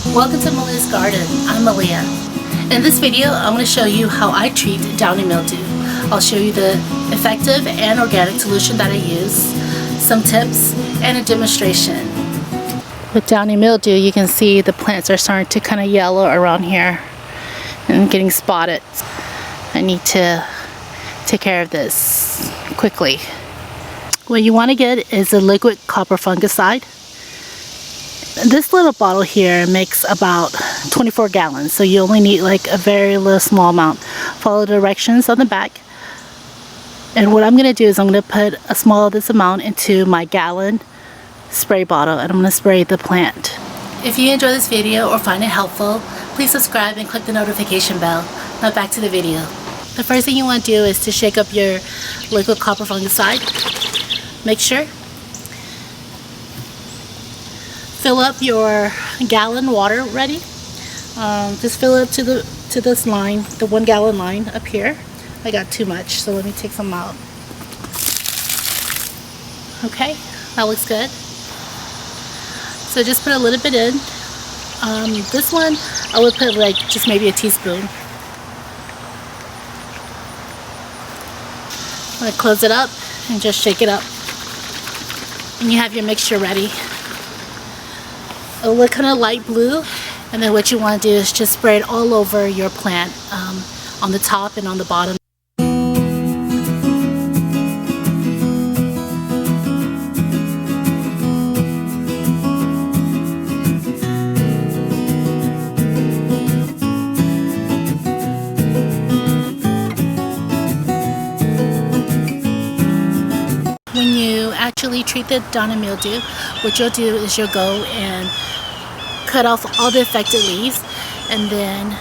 Welcome to Mallia's Garden. I'm Mallia. In this video, I'm going to show you how I treat downy mildew. I'll show you the effective and organic solution that I use, some tips, and a demonstration. With downy mildew, you can see the plants are starting to kind of yellow around here and getting spotted. I need to take care of this quickly. What you want to get is a liquid copper fungicide. This little bottle here makes about 24 gallons, so you only need like a very little small amount. Follow the directions on the back. And what I'm going to do is I'm going to put a small of this amount into my gallon spray bottle, and I'm going to spray the plant. If you enjoy this video or find it helpful, please subscribe and click the notification bell. Now back to the video. The first thing you want to do is to shake up your liquid copper fungicide. Make sure fill up your gallon water ready. Just fill it to this line, the 1 gallon line up here. I got too much, so let me take some out. Okay, that looks good. So just put a little bit in. This one I would put like just maybe a teaspoon. I'm going to close it up and just shake it up. And you have your mixture ready. It'll look kind of light blue, and then what you want to do is just spray it all over your plant, on the top and on the bottom. When you actually treat the downy mildew, what you'll do is you'll go and cut off all the affected leaves, and then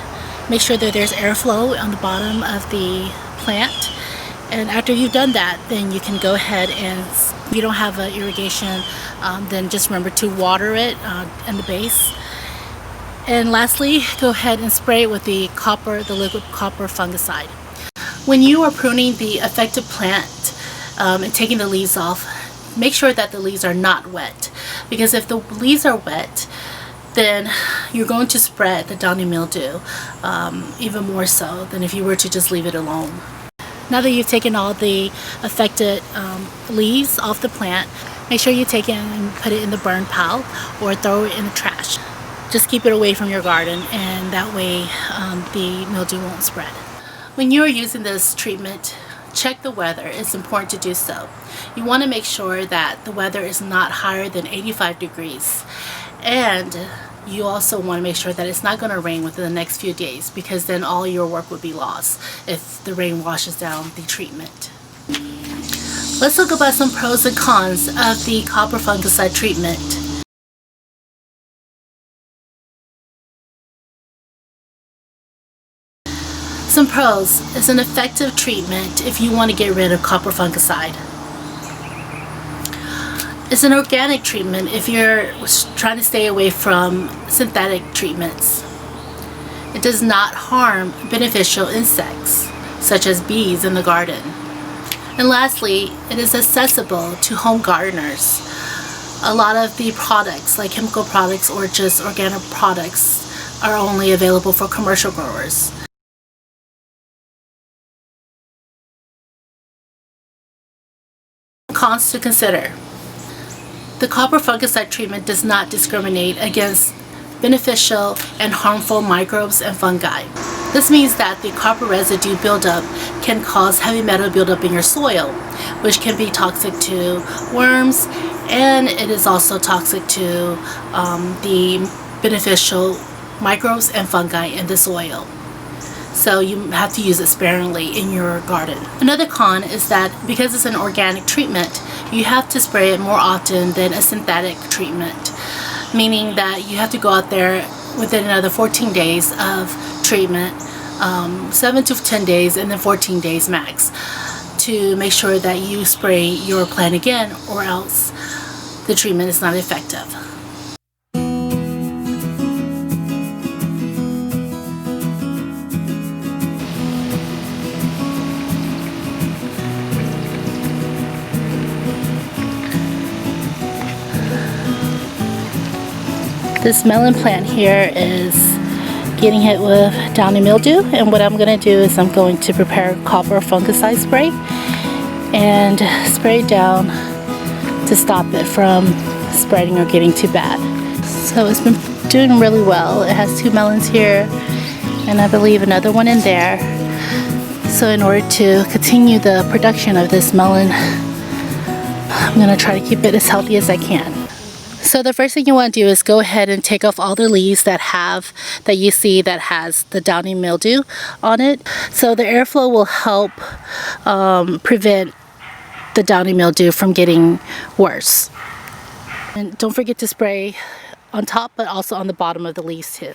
make sure that there's airflow on the bottom of the plant. And after you've done that, then you can go ahead and, if you don't have irrigation, then just remember to water it in the base. And lastly, go ahead and spray it with the liquid copper fungicide. When you are pruning the affected plant and taking the leaves off, make sure that the leaves are not wet, because if the leaves are wet, then you're going to spread the downy mildew even more so than if you were to just leave it alone. Now that you've taken all the affected leaves off the plant, make sure you take it and put it in the burn pile or throw it in the trash. Just keep it away from your garden, and that way the mildew won't spread. When you are using this treatment, check the weather. It's important to do so. You want to make sure that the weather is not higher than 85 degrees. And you also want to make sure that it's not going to rain within the next few days, because then all your work would be lost if the rain washes down the treatment. Let's talk about some pros and cons of the copper fungicide treatment. Some pros: it's an effective treatment if you want to get rid of copper fungicide. It's an organic treatment if you're trying to stay away from synthetic treatments. It does not harm beneficial insects, such as bees in the garden. And lastly, it is accessible to home gardeners. A lot of the products, like chemical products or just organic products, are only available for commercial growers. Cons to consider. The copper fungicide treatment does not discriminate against beneficial and harmful microbes and fungi. This means that the copper residue buildup can cause heavy metal buildup in your soil, which can be toxic to worms, and it is also toxic to the beneficial microbes and fungi in the soil. So you have to use it sparingly in your garden. Another con is that because it's an organic treatment, you have to spray it more often than a synthetic treatment, meaning that you have to go out there within another 14 days of treatment, 7 to 10 days, and then 14 days max, to make sure that you spray your plant again, or else the treatment is not effective. This melon plant here is getting hit with downy mildew, and what I'm going to do is I'm going to prepare copper fungicide spray and spray down to stop it from spreading or getting too bad. So it's been doing really well. It has 2 melons here and I believe another one in there. So in order to continue the production of this melon, I'm going to try to keep it as healthy as I can. So the first thing you want to do is go ahead and take off all the leaves that you see that has the downy mildew on it. So the airflow will help prevent the downy mildew from getting worse. And don't forget to spray on top, but also on the bottom of the leaves too.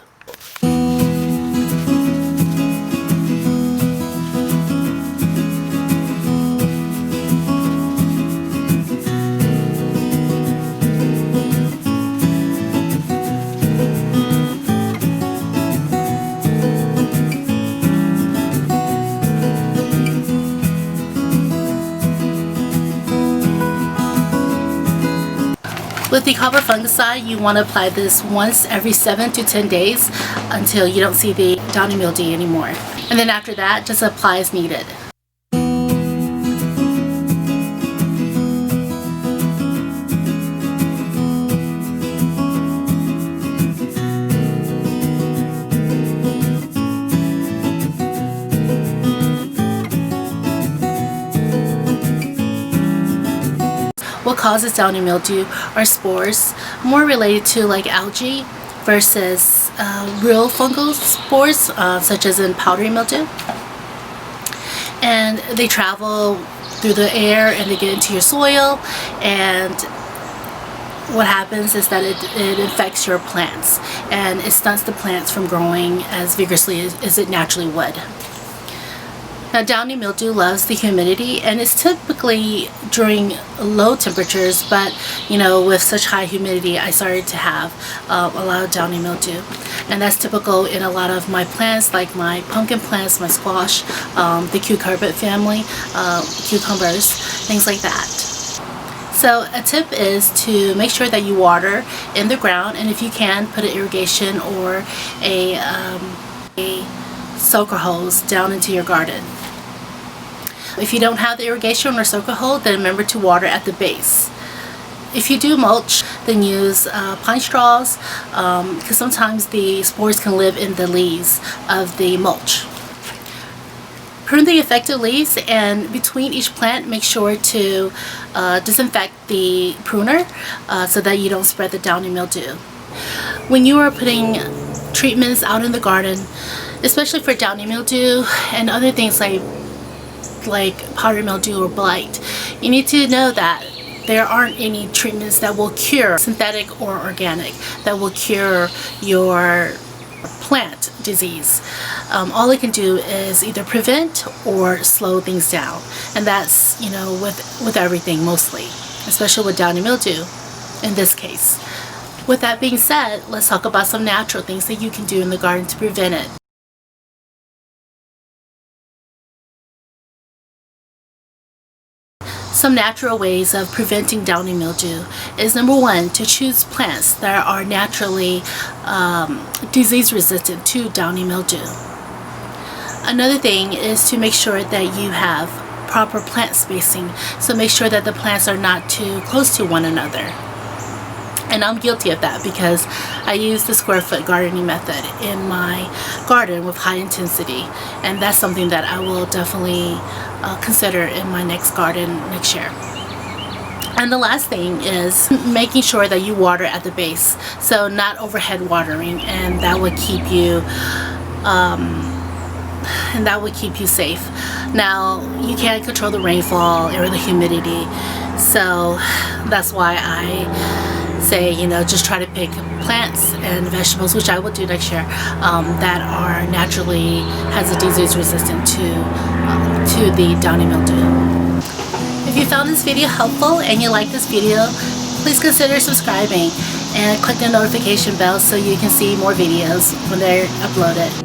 With the copper fungicide, you want to apply this once every 7 to 10 days until you don't see the downy mildew anymore. And then after that, just apply as needed. What causes downy mildew are spores, more related to like algae versus real fungal spores, such as in powdery mildew. And they travel through the air and they get into your soil, and what happens is that it infects your plants and it stunts the plants from growing as vigorously as it naturally would. Now, downy mildew loves the humidity, and it's typically during low temperatures, but you know, with such high humidity, I started to have a lot of downy mildew, and that's typical in a lot of my plants, like my pumpkin plants, my squash, the cucurbit family, cucumbers, things like that. So a tip is to make sure that you water in the ground, and if you can, put an irrigation or a soaker hose down into your garden. If you don't have the irrigation or soaker hole, then remember to water at the base. If you do mulch, then use pine straws, because sometimes the spores can live in the leaves of the mulch. Prune the affected leaves, and between each plant, make sure to disinfect the pruner so that you don't spread the downy mildew. When you are putting treatments out in the garden, especially for downy mildew and other things like powdery mildew or blight, you need to know that there aren't any treatments that will cure, synthetic or organic, that will cure your plant disease. All it can do is either prevent or slow things down, and that's, you know, with everything mostly, especially with downy mildew in this case. With that being said, let's talk about some natural things that you can do in the garden to prevent it. Some natural ways of preventing downy mildew is, number 1, to choose plants that are naturally disease resistant to downy mildew. Another thing is to make sure that you have proper plant spacing, so make sure that the plants are not too close to one another. And I'm guilty of that because I use the square foot gardening method in my garden with high intensity, and that's something that I will definitely consider in my next garden next year. And the last thing is making sure that you water at the base, so not overhead watering, and that would keep you safe. Now, you can't control the rainfall or the humidity, so that's why I say, you know, just try to pick plants and vegetables, which I will do next year, that are naturally has a disease resistant to the downy mildew. If you found this video helpful and you like this video, please consider subscribing and click the notification bell so you can see more videos when they're uploaded.